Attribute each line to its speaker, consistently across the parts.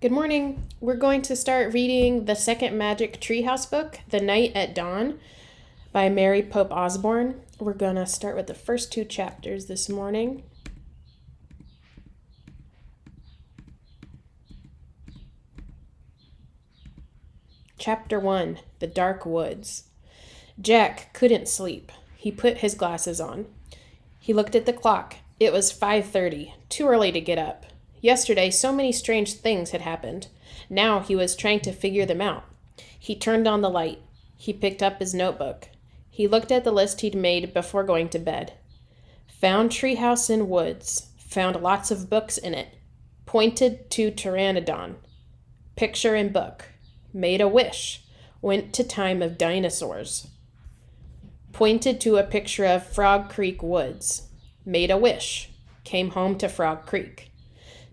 Speaker 1: Good morning. We're going to start reading the second Magic Treehouse book, The Night at Dawn, by Mary Pope Osborne. We're going to start with the first two chapters this morning. Chapter 1, The Dark Woods. Jack couldn't sleep. He put his glasses on. He looked at the clock. It was 5:30, too early to get up. Yesterday, so many strange things had happened. Now he was trying to figure them out. He turned on the light. He picked up his notebook. He looked at the list he'd made before going to bed. Found treehouse in woods. Found lots of books in it. Pointed to pteranodon. Picture in book. Made a wish. Went to time of dinosaurs. Pointed to a picture of Frog Creek woods. Made a wish. Came home to Frog Creek.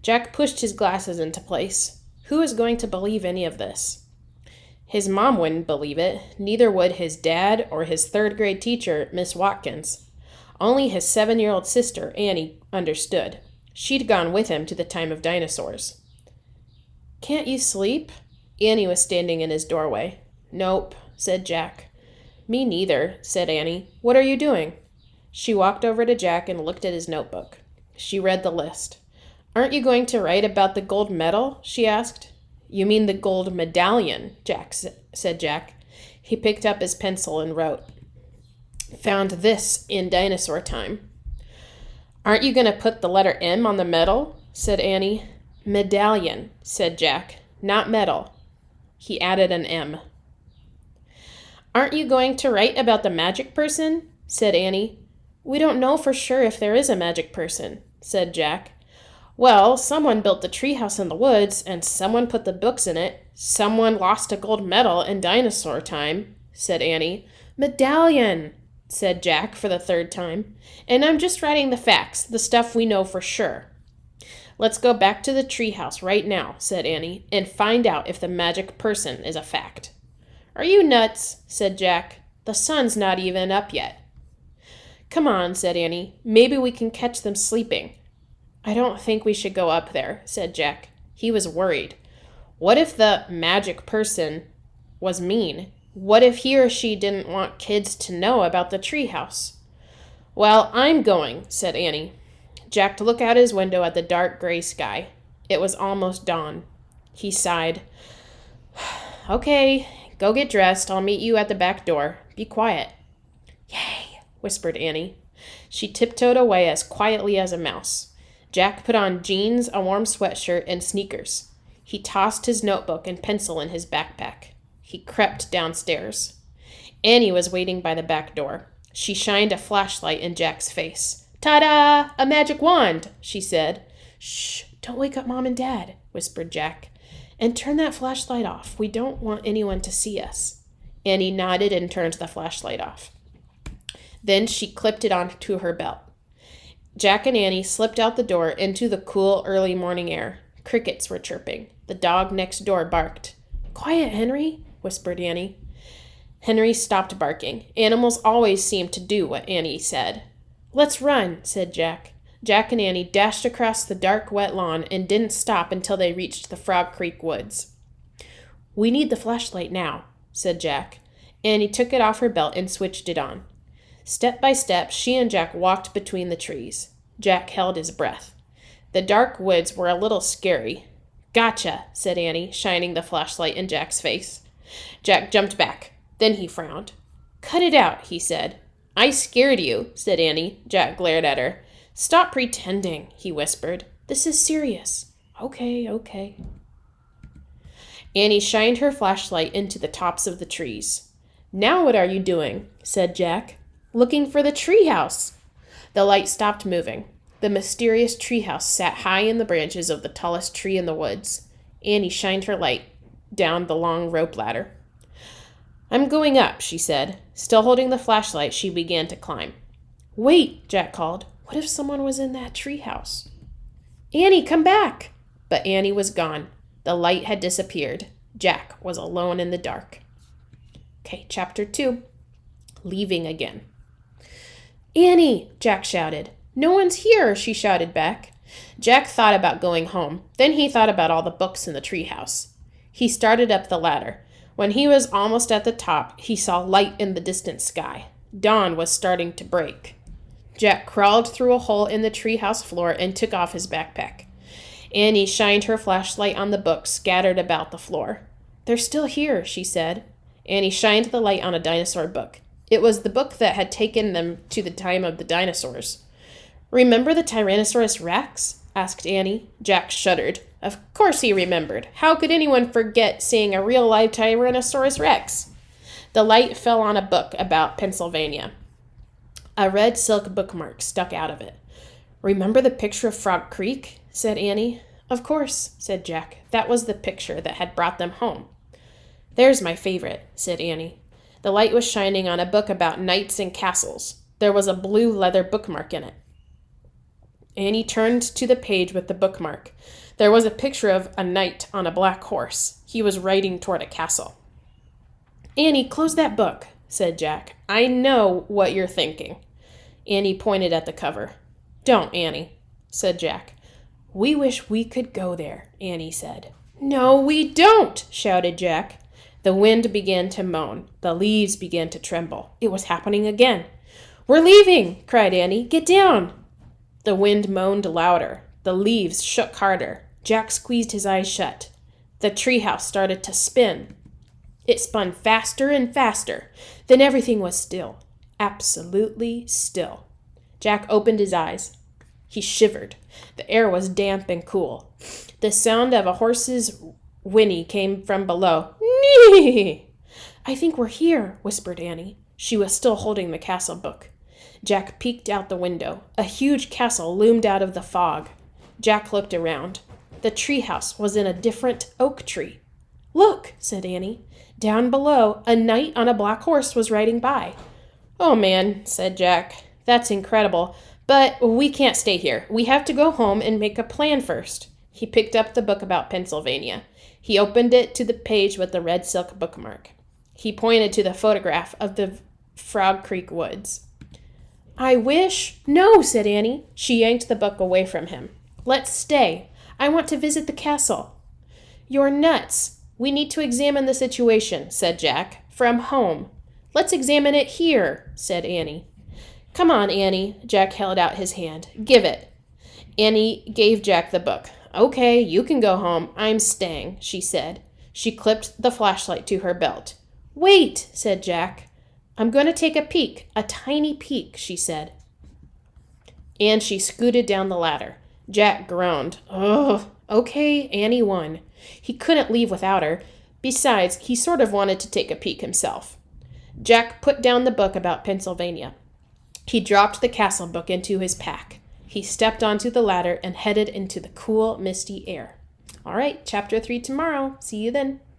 Speaker 1: Jack pushed his glasses into place. Who is going to believe any of this? His mom wouldn't believe it. Neither would his dad or his third-grade teacher, Miss Watkins. Only his 7-year-old sister, Annie, understood. She'd gone with him to the time of dinosaurs. "Can't you sleep?" Annie was standing in his doorway. "Nope," said Jack. "Me neither," said Annie. "What are you doing?" She walked over to Jack and looked at his notebook. She read the list. "Aren't you going to write about the gold medal?" she asked. "You mean the gold medallion," said Jack. He picked up his pencil and wrote, "Found this in dinosaur time." "Aren't you going to put the letter M on the medal?" said Annie. "Medallion," said Jack, "not medal." He added an M. "Aren't you going to write about the magic person?" said Annie. "We don't know for sure if there is a magic person," said Jack. "Well, someone built the treehouse in the woods, and someone put the books in it. Someone lost a gold medal in dinosaur time," said Annie. "Medallion," said Jack for the third time. "And I'm just writing the facts, the stuff we know for sure." "Let's go back to the treehouse right now," said Annie, "and find out if the magic person is a fact." "Are you nuts?" said Jack. "The sun's not even up yet." "Come on," said Annie. "Maybe we can catch them sleeping." "I don't think we should go up there," said Jack. He was worried. What if the magic person was mean? What if he or she didn't want kids to know about the treehouse? "Well, I'm going," said Annie. Jack looked out his window at the dark gray sky. It was almost dawn. He sighed. "Okay, go get dressed. I'll meet you at the back door. Be quiet." "Yay," whispered Annie. She tiptoed away as quietly as a mouse. Jack put on jeans, a warm sweatshirt, and sneakers. He tossed his notebook and pencil in his backpack. He crept downstairs. Annie was waiting by the back door. She shined a flashlight in Jack's face. "Ta-da! A magic wand!" she said. "Shh! Don't wake up Mom and Dad," whispered Jack. "And turn that flashlight off. We don't want anyone to see us." Annie nodded and turned the flashlight off. Then she clipped it onto her belt. Jack and Annie slipped out the door into the cool early morning air. Crickets were chirping. The dog next door barked. "Quiet, Henry," whispered Annie. Henry stopped barking. Animals always seemed to do what Annie said. "Let's run," said Jack. Jack and Annie dashed across the dark, wet lawn and didn't stop until they reached the Frog Creek woods. "We need the flashlight now," said Jack. Annie took it off her belt and switched it on. Step by step, she and Jack walked between the trees. Jack held his breath. The dark woods were a little scary. "Gotcha," said Annie, shining the flashlight in Jack's face. Jack jumped back. Then he frowned. "Cut it out," he said. "I scared you," said Annie. Jack glared at her. "Stop pretending," he whispered. "This is serious." Okay. Annie shined her flashlight into the tops of the trees. "Now what are you doing?" said Jack. "Looking for the treehouse." The light stopped moving. The mysterious treehouse sat high in the branches of the tallest tree in the woods. Annie shined her light down the long rope ladder. "I'm going up," she said. Still holding the flashlight, she began to climb. "Wait," Jack called. "What if someone was in that treehouse?" "Annie, come back!" But Annie was gone. The light had disappeared. Jack was alone in the dark. Okay, chapter 2. Leaving again. "Annie!" Jack shouted. "No one's here," she shouted back. Jack thought about going home. Then he thought about all the books in the treehouse. He started up the ladder. When he was almost at the top, he saw light in the distant sky. Dawn was starting to break. Jack crawled through a hole in the treehouse floor and took off his backpack. Annie shined her flashlight on the books scattered about the floor. "They're still here," she said. Annie shined the light on a dinosaur book. It was the book that had taken them to the time of the dinosaurs. "Remember the Tyrannosaurus Rex?" asked Annie. Jack shuddered. Of course he remembered. How could anyone forget seeing a real live Tyrannosaurus Rex? The light fell on a book about Pennsylvania. A red silk bookmark stuck out of it. "Remember the picture of Frog Creek?" said Annie. "Of course," said Jack. That was the picture that had brought them home. "There's my favorite," said Annie. The light was shining on a book about knights and castles. There was a blue leather bookmark in it. Annie turned to the page with the bookmark. There was a picture of a knight on a black horse. He was riding toward a castle. "Annie, close that book," said Jack. "I know what you're thinking." Annie pointed at the cover. "Don't, Annie," said Jack. "We wish we could go there," Annie said. "No, we don't," shouted Jack. The wind began to moan. The leaves began to tremble. It was happening again. "We're leaving," cried Annie. "Get down." The wind moaned louder. The leaves shook harder. Jack squeezed his eyes shut. The treehouse started to spin. It spun faster and faster. Then everything was still. Absolutely still. Jack opened his eyes. He shivered. The air was damp and cool. The sound of a horse's whinny came from below. "Nee!" "I think we're here," whispered Annie. She was still holding the castle book. Jack peeked out the window. A huge castle loomed out of the fog. Jack looked around. The treehouse was in a different oak tree. "Look," said Annie. Down below, a knight on a black horse was riding by. "Oh, man," said Jack. "That's incredible. But we can't stay here. We have to go home and make a plan first." He picked up the book about Pennsylvania. He opened it to the page with the red silk bookmark. He pointed to the photograph of the Frog Creek woods. "I wish—" "No," said Annie. She yanked the book away from him. "Let's stay. I want to visit the castle." "You're nuts. We need to examine the situation," said Jack. "From home." "Let's examine it here," said Annie. "Come on, Annie." Jack held out his hand. "Give it." Annie gave Jack the book. "Okay, you can go home. I'm staying," she said. She clipped the flashlight to her belt. "Wait," said Jack. "I'm going to take a peek, a tiny peek," she said. And she scooted down the ladder. Jack groaned. "Ugh, okay," Annie won. He couldn't leave without her. Besides, he sort of wanted to take a peek himself. Jack put down the book about Pennsylvania. He dropped the castle book into his pack. He stepped onto the ladder and headed into the cool, misty air. All right, chapter 3 tomorrow. See you then.